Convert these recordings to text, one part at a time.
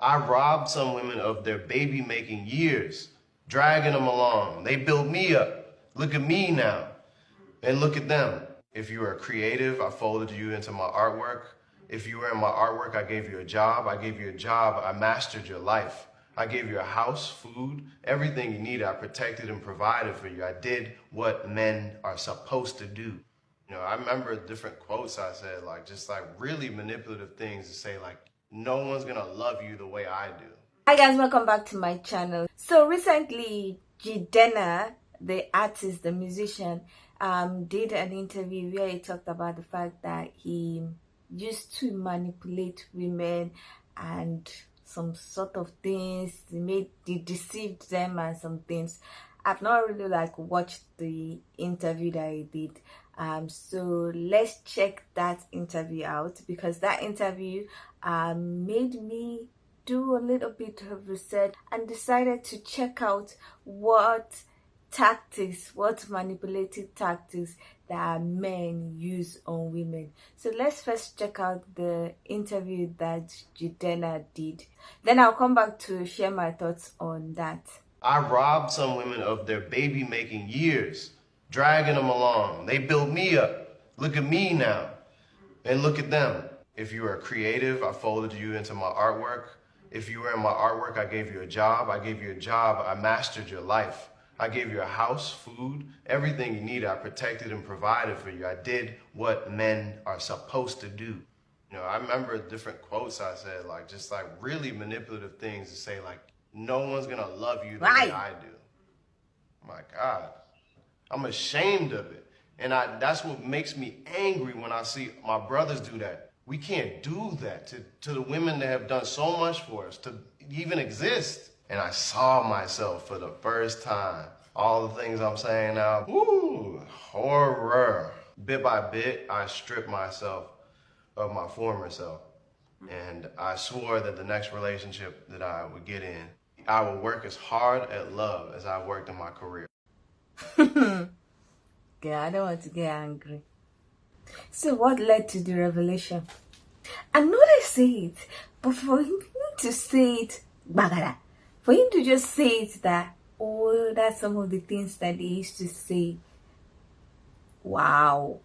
I robbed some women of their baby-making years, dragging them along. They built me up. Look at me now, and look at them. If you are creative, I folded you into my artwork. If you were in my artwork, I gave you a job. I gave you a job. I mastered your life. I gave you a house, food, everything you needed. I protected and provided for you. I did what men are supposed to do. You know, I remember different quotes I said, like just like really manipulative things to say, like, no one's gonna love you the way I do. Hi guys, welcome back to my channel. So recently, Jidenna, the artist, the musician, did an interview where he talked about the fact that he used to manipulate women and some sort of things. He deceived them and some things. I've not really watched the interview that he did. So let's check that interview out, because that interview made me do a little bit of research and decided to check out what manipulative tactics that men use on women. So let's first check out the interview that Jidenna did. Then I'll come back to share my thoughts on that. I robbed some women of their baby-making years, dragging them along. They built me up. Look at me now, and look at them. If you are creative, I folded you into my artwork. If you were in my artwork, I gave you a job. I gave you a job. I mastered your life. I gave you a house, food, everything you needed. I protected and provided for you. I did what men are supposed to do. You know, I remember different quotes I said, like just like really manipulative things to say, like, no one's gonna love you the way I do. My God, I'm ashamed of it. And that's what makes me angry when I see my brothers do that. We can't do that to the women that have done so much for us to even exist. And I saw myself for the first time. All the things I'm saying now, woo, horror. Bit by bit, I stripped myself of my former self. And I swore that the next relationship that I would get in, I would work as hard at love as I worked in my career. Yeah, I don't want to get angry. So what led to the revelation? I know they say it, but for him to say it, bagada, for him to just say it that, oh, that's some of the things that he used to say. Wow.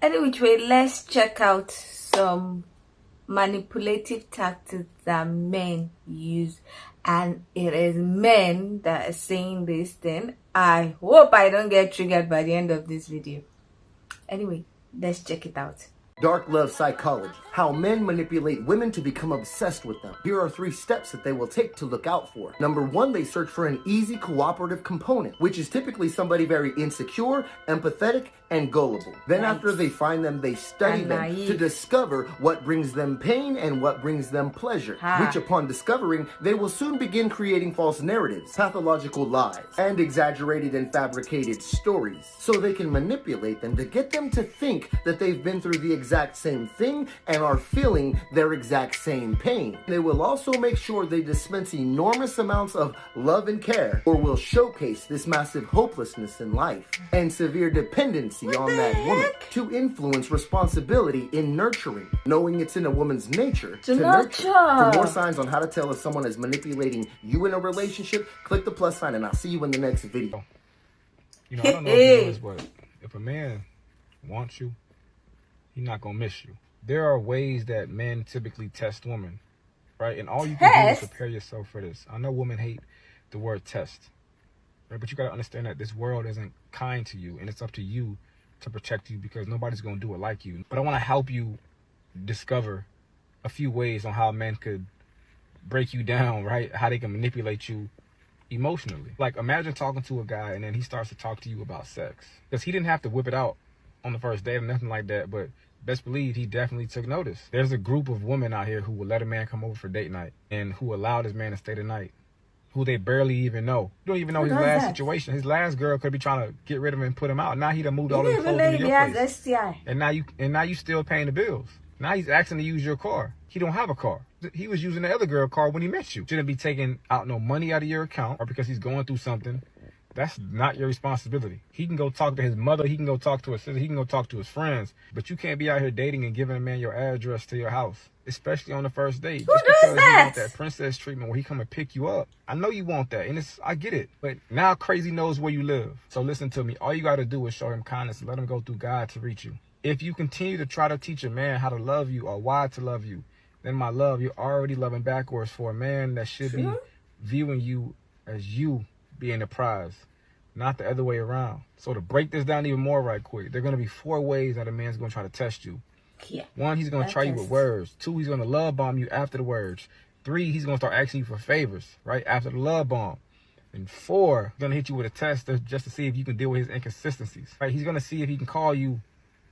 Anyway, let's check out some manipulative tactics that men use. And it is men that are saying this thing. I hope I don't get triggered by the end of this video. Anyway, let's check it out. Dark love psychology. How men manipulate women to become obsessed with them. Here are 3 steps that they will take to look out for. Number 1, they search for an easy cooperative component, which is typically somebody very insecure, empathetic, and gullible. Then after they find them, they study them to discover what brings them pain and what brings them pleasure, which upon discovering, they will soon begin creating false narratives, pathological lies, and exaggerated and fabricated stories, so they can manipulate them to get them to think that they've been through the exact same thing and are feeling their exact same pain. They will also make sure they dispense enormous amounts of love and care, or will showcase this massive hopelessness in life and severe dependency on that woman to influence responsibility in nurturing, knowing it's in a woman's nature to nurture. For more signs on how to tell if someone is manipulating you in a relationship, click the plus sign and I'll see you in the next video. You know, I don't know if you know this, but if a man wants you, he's not gonna miss you. There are ways that men typically test women, right? And all you can do is prepare yourself for this. I know women hate the word test, right? But you gotta understand that this world isn't kind to you, and it's up to you to protect you, because nobody's gonna do it like you. But I wanna help you discover a few ways on how men could break you down, right? How they can manipulate you emotionally. Like, imagine talking to a guy and then he starts to talk to you about sex, because he didn't have to whip it out on the first date or nothing like that, but best believe he definitely took notice. There's a group of women out here who will let a man come over for date night and who allow this man to stay the night, who they barely even know. You don't even know his last situation. His last girl could be trying to get rid of him and put him out. Now he done moved all his clothes into your place. STI. And now you still paying the bills. Now he's asking to use your car. He don't have a car. He was using the other girl car when he met you. Shouldn't be taking out no money out of your account, or because he's going through something. That's not your responsibility. He can go talk to his mother. He can go talk to his sister. He can go talk to his friends. But you can't be out here dating and giving a man your address to your house. especially on the first date. Who Just does because you that? want that princess treatment where he come and pick you up. I know you want that, and I get it. But now Crazy knows where you live. So listen to me. All you got to do is show him kindness and let him go through God to reach you. If you continue to try to teach a man how to love you or why to love you, then my love, you're already loving backwards for a man that should be viewing you as you being the prize, not the other way around. So to break this down even more right quick, there are going to be 4 ways that a man's going to try to test you. Yeah. 1, he's going to try you with words. 2, he's going to love bomb you after the words. 3, he's going to start asking you for favors, right, after the love bomb. And 4, he's going to hit you with a test just to see if you can deal with his inconsistencies, right? He's going to see if he can call you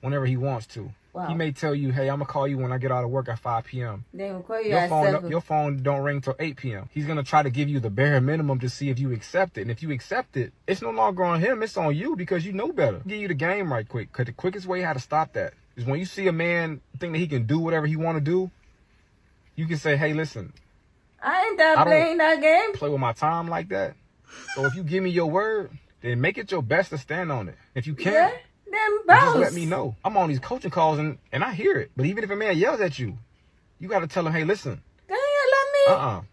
whenever he wants to. Wow. He may tell you, hey, I'm going to call you when I get out of work at 5 p.m. Then we'll call you at 7. Your phone don't ring till 8 p.m. He's going to try to give you the bare minimum to see if you accept it. And if you accept it, it's no longer on him. It's on you because you know better. I'll give you the game right quick. Because the quickest way how to stop that is when you see a man think that he can do whatever he want to do, you can say, hey, listen. I ain't done playing that game. Play with my time like that. So if you give me your word, then make it your best to stand on it. If you can't, then bounce. just let me know. I'm on these coaching calls and I hear it. But even if a man yells at you, you got to tell him, hey, listen. Can you let me?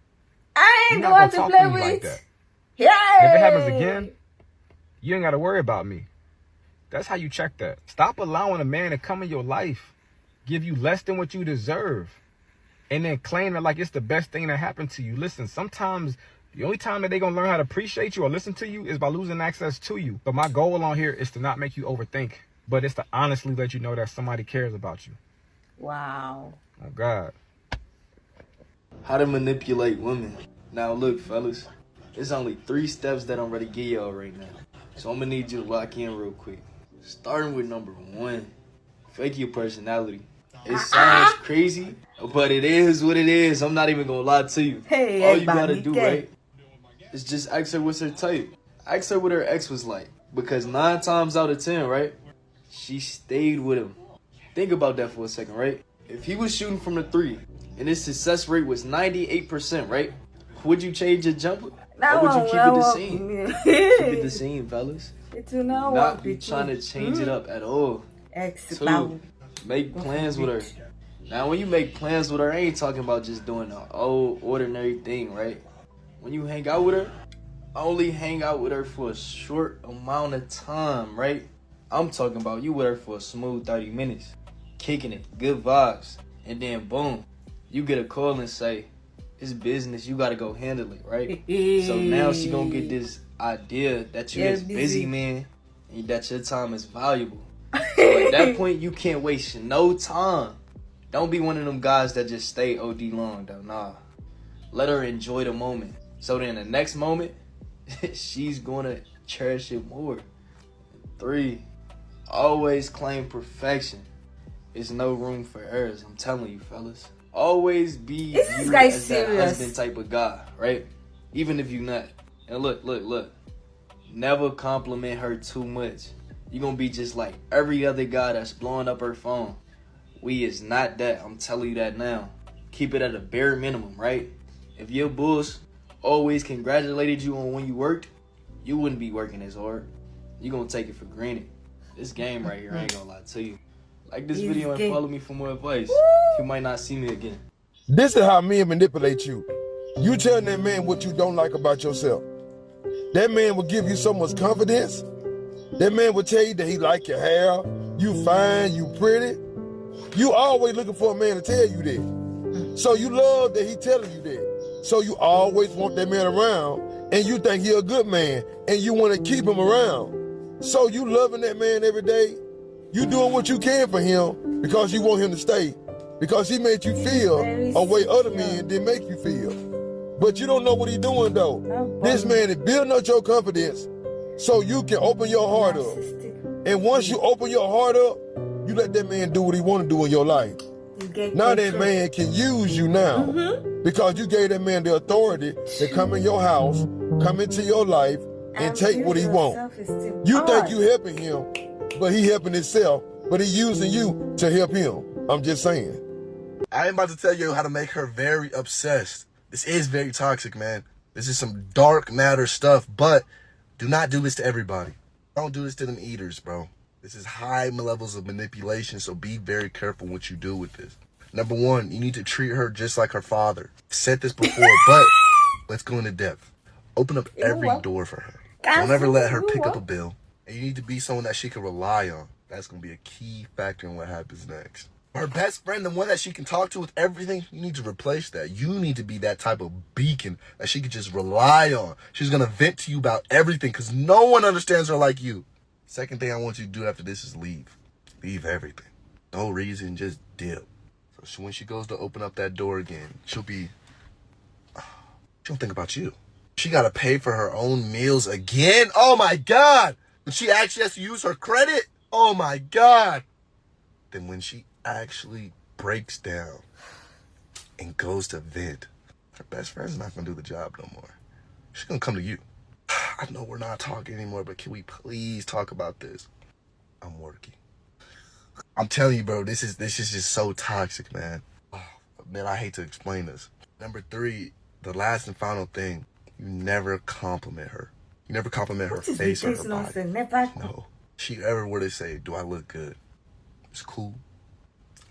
I ain't going to play with. Like that. Yeah. If it happens again, you ain't got to worry about me. That's how you check that. Stop allowing a man to come in your life, give you less than what you deserve, and then claim it like it's the best thing that happened to you. Listen, sometimes the only time that they're going to learn how to appreciate you or listen to you is by losing access to you. But my goal on here is to not make you overthink, but it's to honestly let you know that somebody cares about you. Wow. Oh, God. How to manipulate women. Now, look, fellas, there's only 3 steps that I'm ready to give y'all right now. So I'm going to need you to lock in real quick. Starting with number 1, fake your personality. It sounds crazy, but it is what it is. I'm not even going to lie to you. Hey, all you got to do, right, is just ask her what's her type. Ask her what her ex was like. Because 9 times out of 10, right, she stayed with him. Think about that for a second, right? If he was shooting from the 3 and his success rate was 98%, right, would you change your jumper? Or would you keep it the same? Keep it the same, fellas. It will not be trying to change it up at all. 2, make plans with her. Now, when you make plans with her, I ain't talking about just doing an old, ordinary thing, right? When you hang out with her, only hang out with her for a short amount of time, right? I'm talking about you with her for a smooth 30 minutes. Kicking it, good vibes. And then, boom, you get a call and say, it's business, you gotta go handle it, right? So now she gonna get this idea that you're this busy man and that your time is valuable. So at that point, you can't waste no time. Don't be one of them guys that just stay OD long, though. Nah. Let her enjoy the moment. So then the next moment, she's gonna cherish it more. 3, always claim perfection. There's no room for errors, I'm telling you, fellas. Always be you as that husband type of guy, right? Even if you're not. And look. Never compliment her too much. You're going to be just like every other guy that's blowing up her phone. We is not that. I'm telling you that now. Keep it at a bare minimum, right? If your boss always congratulated you on when you worked, you wouldn't be working as hard. You're going to take it for granted. This game right here, I ain't going to lie to you. Like this video and follow me for more advice. You might not see me again. This is how men manipulate you. You tell that man what you don't like about yourself. That man will give you so much confidence. That man will tell you that he like your hair, you fine, you pretty. You always looking for a man to tell you that. So you love that he telling you that. So you always want that man around, and you think he a good man, and you want to keep him around. So you loving that man every day. You doing what you can for him because you want him to stay. Because he made you feel a way other men didn't make you feel. But you don't know what he's doing though. This man is building up your confidence so you can open your heart up. And once you open your heart up, you let that man do what he want to do in your life. Now that man can use you now because you gave that man the authority to come in your house, come into your life, and take what he wants. You think you helping him, but he helping himself, but he using you to help him. I'm just saying. I'm about to tell you how to make her very obsessed. This is very toxic, man. This is some dark matter stuff, but do not do this to everybody. Don't do this to them eaters, bro. This is high levels of manipulation, so be very careful what you do with this. Number one, you need to treat her just like her father. Said this before, but let's go into depth. Open up every door for her. Don't ever let her pick up a bill. And you need to be someone that she can rely on. That's going to be a key factor in what happens next. Her best friend, the one that she can talk to with everything, you need to replace that. You need to be that type of beacon that she can just rely on. She's going to vent to you about everything because no one understands her like you. Second thing I want you to do after this is leave. Leave everything. No reason, just dip. So when she goes to open up that door again, she'll think about you. She got to pay for her own meals again. Oh my God. When she actually has to use her credit. Oh my God. Then when she actually breaks down and goes to vent, her best friend's not going to do the job no more. She's going to come to you. I know we're not talking anymore, but can we please talk about this? I'm working. I'm telling you, bro, this is just so toxic, man. Oh, man, I hate to explain this. Number 3, the last and final thing, you never compliment her. You never compliment her face or her body. No. She ever were to say, do I look good? It's cool.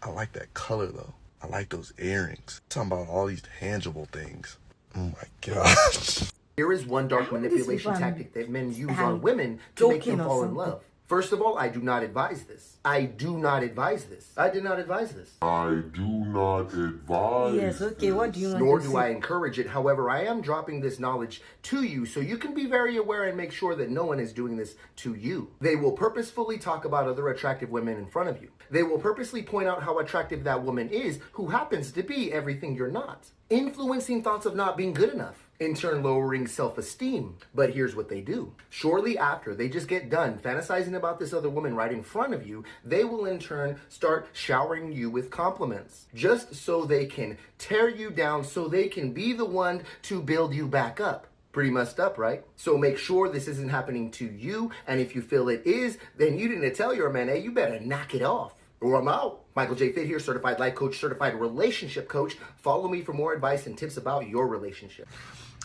I like that color, though. I like those earrings. I'm talking about all these tangible things. Oh, my gosh. Here is one dark manipulation tactic that men use on women to make them fall in love. First of all, I do not advise this. I do not advise this. I did not advise this. I do not advise. Yes, okay, what do you want Nor to do say? I encourage it. However, I am dropping this knowledge to you so you can be very aware and make sure that no one is doing this to you. They will purposefully talk about other attractive women in front of you. They will purposely point out how attractive that woman is who happens to be everything you're not. Influencing thoughts of not being good enough. In turn, lowering self-esteem. But here's what they do. Shortly after they just get done fantasizing about this other woman right in front of you, they will in turn start showering you with compliments. Just so they can tear you down, so they can be the one to build you back up. Pretty messed up, right? So make sure this isn't happening to you. And if you feel it is, then you didn't tell your man, hey, you better knock it off. Or I'm out. Michael J. Fit here, certified life coach, certified relationship coach. Follow me for more advice and tips about your relationship.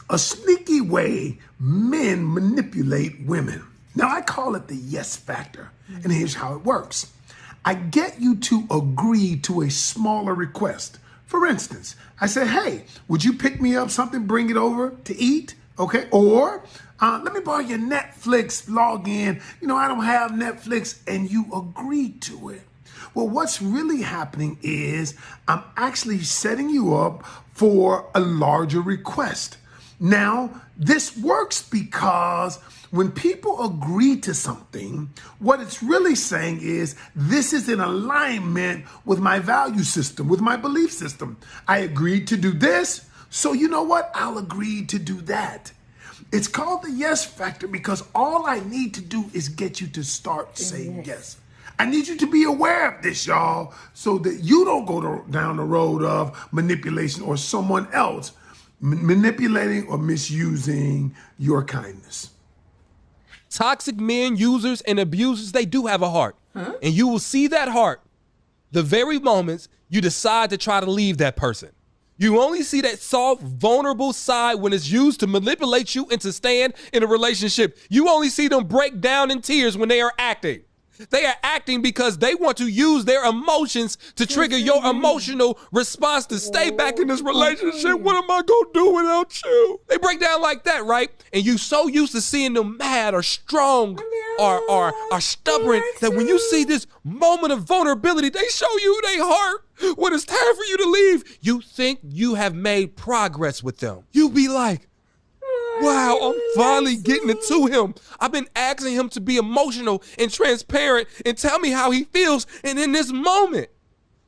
A sneaky way men manipulate women. Now, I call it the yes factor, and here's how it works. I get you to agree to a smaller request. For instance, I say, hey, would you pick me up something, bring it over to eat? Okay, or let me borrow your Netflix login. You know, I don't have Netflix, and you agree to it. Well, what's really happening is I'm actually setting you up for a larger request. Now, this works because when people agree to something, what it's really saying is this is in alignment with my value system, with my belief system. I agreed to do this, so you know what? I'll agree to do that. It's called the yes factor because all I need to do is get you to start saying yes. I need you to be aware of this, y'all, so that you don't go down the road of manipulation or someone else manipulating or misusing your kindness. Toxic men, users, and abusers, they do have a heart. And you will see that heart the very moments you decide to try to leave that person. You only see that soft, vulnerable side when it's used to manipulate you into staying in a relationship. You only see them break down in tears when they are acting. They are acting because they want to use their emotions to trigger your emotional response to stay back in this relationship. What am I going to do without you? They break down like that, right? And you so used to seeing them mad or strong or stubborn that when you see this moment of vulnerability, they show you their heart. When it's time for you to leave, you think you have made progress with them. You be like, wow, I'm finally getting it to him. I've been asking him to be emotional and transparent and tell me how he feels. And in this moment,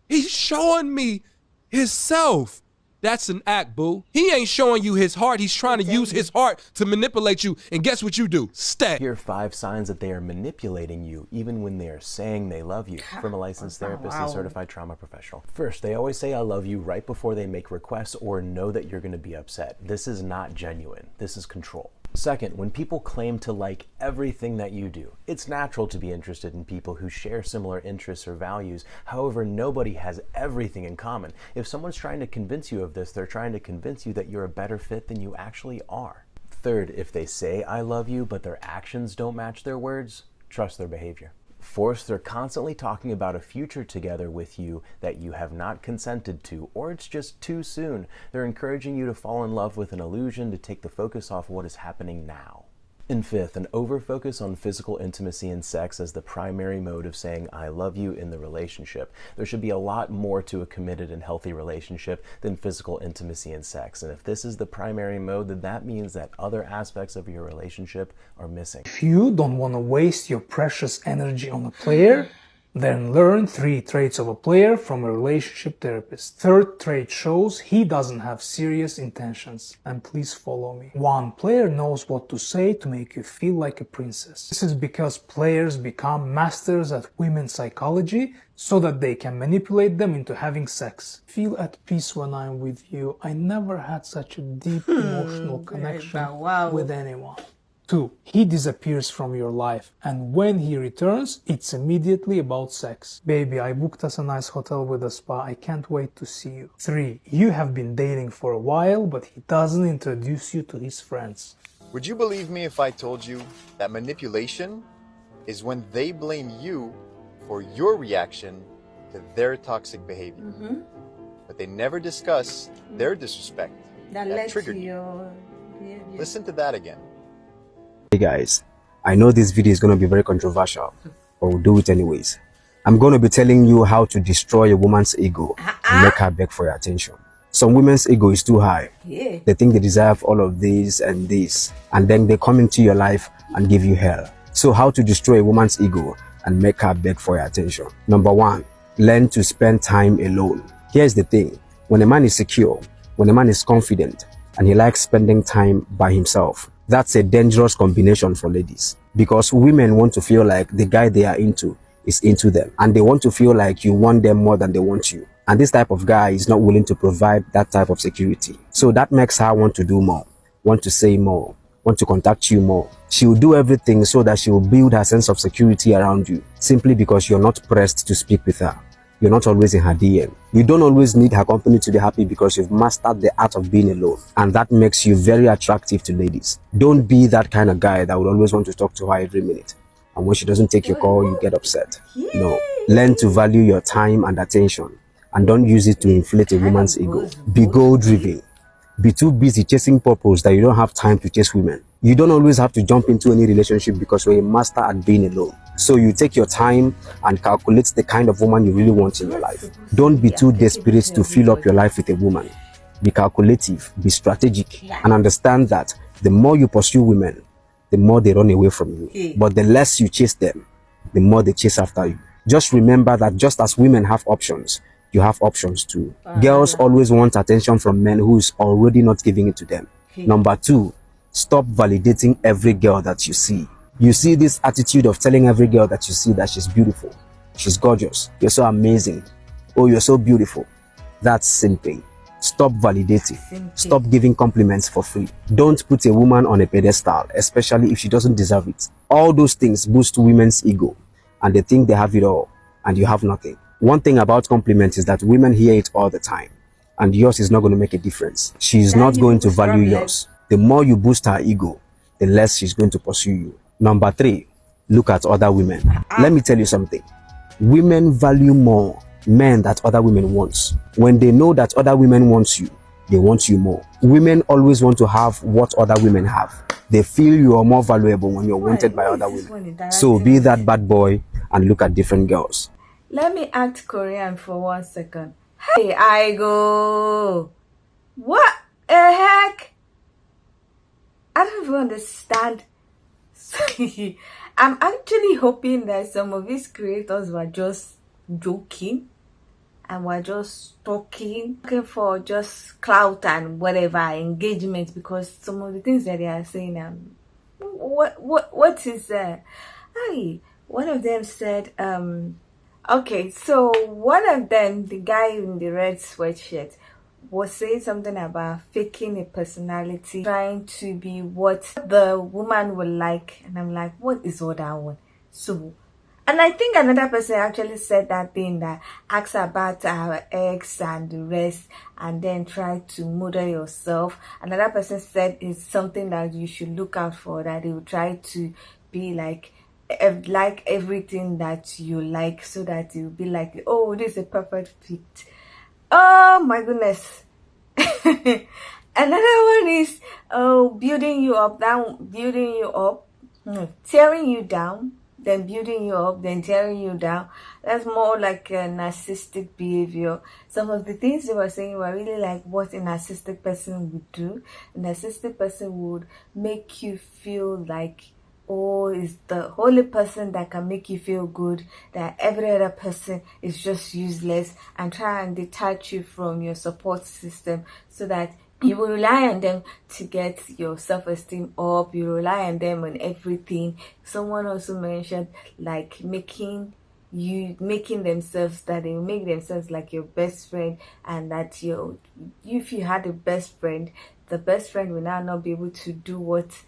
he's showing me himself. That's an act, boo. He ain't showing you his heart. He's trying to use his heart to manipulate you. And guess what you do? Stay. Here are 5 signs that they are manipulating you, even when they are saying they love you. From a licensed therapist and certified trauma professional. First, they always say I love you right before they make requests or know that you're going to be upset. This is not genuine. This is control. Second, when people claim to like everything that you do, it's natural to be interested in people who share similar interests or values. However, nobody has everything in common. If someone's trying to convince you of this, they're trying to convince you that you're a better fit than you actually are. Third, if they say I love you, but their actions don't match their words, trust their behavior. Fourth, they're constantly talking about a future together with you that you have not consented to, or it's just too soon. They're encouraging you to fall in love with an illusion to take the focus off what is happening now. And fifth, an overfocus on physical intimacy and sex as the primary mode of saying I love you in the relationship. There should be a lot more to a committed and healthy relationship than physical intimacy and sex. And if this is the primary mode, then that means that other aspects of your relationship are missing. If you don't want to waste your precious energy on a player, then learn 3 traits of a player from a relationship therapist. Third trait shows he doesn't have serious intentions. And please follow me. 1. Player knows what to say to make you feel like a princess. This is because players become masters at women's psychology so that they can manipulate them into having sex. Feel at peace when I'm with you. I never had such a deep emotional connection with anyone. 2. He disappears from your life, and when he returns, it's immediately about sex. Baby, I booked us a nice hotel with a spa. I can't wait to see you. 3. You have been dating for a while, but he doesn't introduce you to his friends. Would you believe me if I told you that manipulation is when they blame you for your reaction to their toxic behavior? But they never discuss their disrespect that triggered you. Listen to that again. Hey guys, I know this video is going to be very controversial, but we'll do it anyways. I'm going to be telling you how to destroy a woman's ego and make her beg for your attention. Some women's ego is too high. They think they deserve all of this, and then they come into your life and give you hell. So how to destroy a woman's ego and make her beg for your attention? Number 1, learn to spend time alone. Here's the thing. When a man is secure, when a man is confident, and he likes spending time by himself, that's a dangerous combination for ladies, because women want to feel like the guy they are into is into them, and they want to feel like you want them more than they want you. And this type of guy is not willing to provide that type of security. So that makes her want to do more, want to say more, want to contact you more. She will do everything so that she will build her sense of security around you, simply because you're not pressed to speak with her. You're not always in her DM. You don't always need her company to be happy because you've mastered the art of being alone. And that makes you very attractive to ladies. Don't be that kind of guy that would always want to talk to her every minute. And when she doesn't take your call, you get upset. No. Learn to value your time and attention. And don't use it to inflate a woman's ego. Be goal-driven. Be too busy chasing purpose that you don't have time to chase women. You don't always have to jump into any relationship because you're a master at being alone. So you take your time and calculate the kind of woman you really want in your life. Don't be too desperate to fill up your life with a woman. Be calculative, be strategic, and understand that the more you pursue women, the more they run away from you. But the less you chase them, the more they chase after you. Just remember that just as women have options, you have options too. Girls always want attention from men who is already not giving it to them. Number 2, stop validating every girl that you see. You see this attitude of telling every girl that you see that she's beautiful, she's gorgeous, you're so amazing, oh, you're so beautiful. That's simping. Stop validating. Stop giving compliments for free. Don't put a woman on a pedestal, especially if she doesn't deserve it. All those things boost women's ego, and they think they have it all, and you have nothing. One thing about compliments is that women hear it all the time, and yours is not going to make a difference. She's not going to value yours. The more you boost her ego, the less she's going to pursue you. Number 3, look at other women. Let me tell you something. Women value more men that other women want. When they know that other women want you, they want you more. Women always want to have what other women have. They feel you are more valuable when you're wanted by other women. So be that bad boy and look at different girls. Let me act Korean for 1 second. Hey, I go. What the heck? I don't even understand. I'm actually hoping that some of these creators were just joking and were just talking, looking for just clout and whatever engagement, because some of the things that they are saying, what is that? Hey, one of them said, okay, so one of them, the guy in the red sweatshirt, was saying something about faking a personality, trying to be what the woman would like. And I'm like, what is all that one? So, and I think another person actually said that thing, that asks about our ex and the rest, and then try to model yourself. Another person said it's something that you should look out for, that they will try to be like like everything that you like, so that you'll be like, oh, this is a perfect fit. Oh my goodness. Another one is building you up, tearing you down, then building you up, then tearing you down. That's more like a narcissistic behavior. Some of the things they were saying were really like what a narcissistic person would do. A narcissistic person would make you feel like, oh, is the only person that can make you feel good, that every other person is just useless, and try and detach you from your support system so that you will rely on them to get your self-esteem up. You rely on them on everything. Someone also mentioned like making themselves, that they make themselves like your best friend, and that if you had a best friend, the best friend will now not be able to do what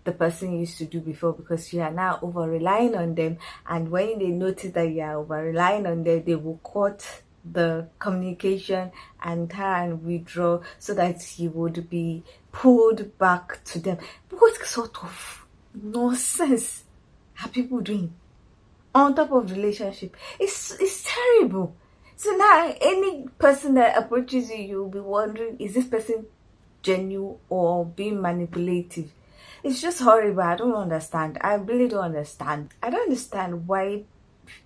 the person used to do before, because you are now over relying on them. And when they notice that you are over relying on them, they will cut the communication and try and withdraw, so that you would be pulled back to them. What sort of nonsense are people doing on top of relationship? It's terrible. So now any person that approaches you, you'll be wondering, is this person genuine or being manipulative? It's just horrible. I don't understand. I really don't understand. I don't understand why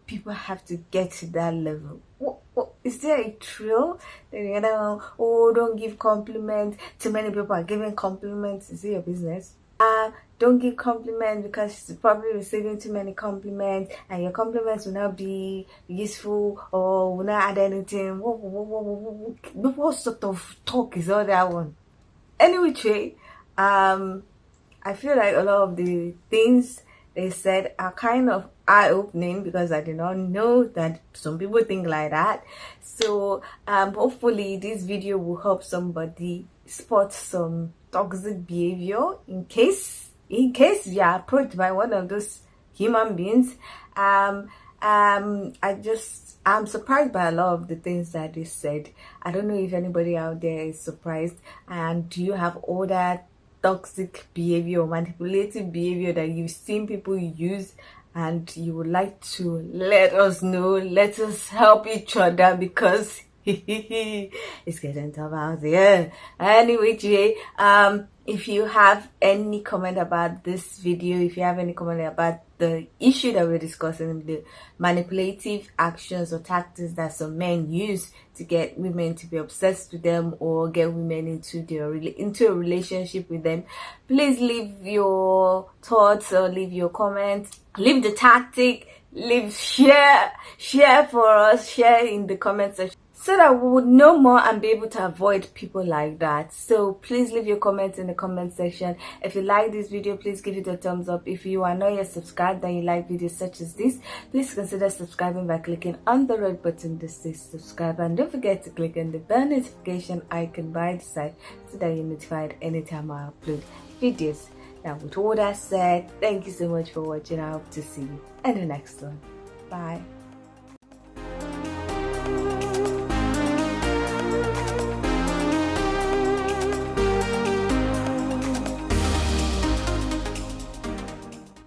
people have to get to that level. What, is there a thrill? Then oh, don't give compliments. Too many people are giving compliments. Is it your business? Don't give compliments because you're probably receiving too many compliments, and your compliments will not be useful or will not add anything. What sort of talk is all that one? Anyway, I feel like a lot of the things they said are kind of eye-opening, because I did not know that some people think like that. So hopefully this video will help somebody spot some toxic behavior in case you are approached by one of those human beings. I'm surprised by a lot of the things that they said. I don't know if anybody out there is surprised. And do you have all that toxic behavior or manipulative behavior that you've seen people use, and you would like to let us know? Let us help each other, because it's getting tough out there. Anyway, if you have any comment about this video, if you have any comment about the issue that we're discussing, the manipulative actions or tactics that some men use to get women to be obsessed with them or get women into a relationship with them, please leave your thoughts or leave your comments, leave the tactic, share for us, share in the comment section, so that we would know more and be able to avoid people like that. So please leave your comments in the comment section. If you like this video, please give it a thumbs up. If you are not yet subscribed and you like videos such as this, please consider subscribing by clicking on the red button that says subscribe, and don't forget to click on the bell notification icon by the side so that you're notified anytime I upload videos. Now with all that said, thank you so much for watching. I hope to see you in the next one. Bye.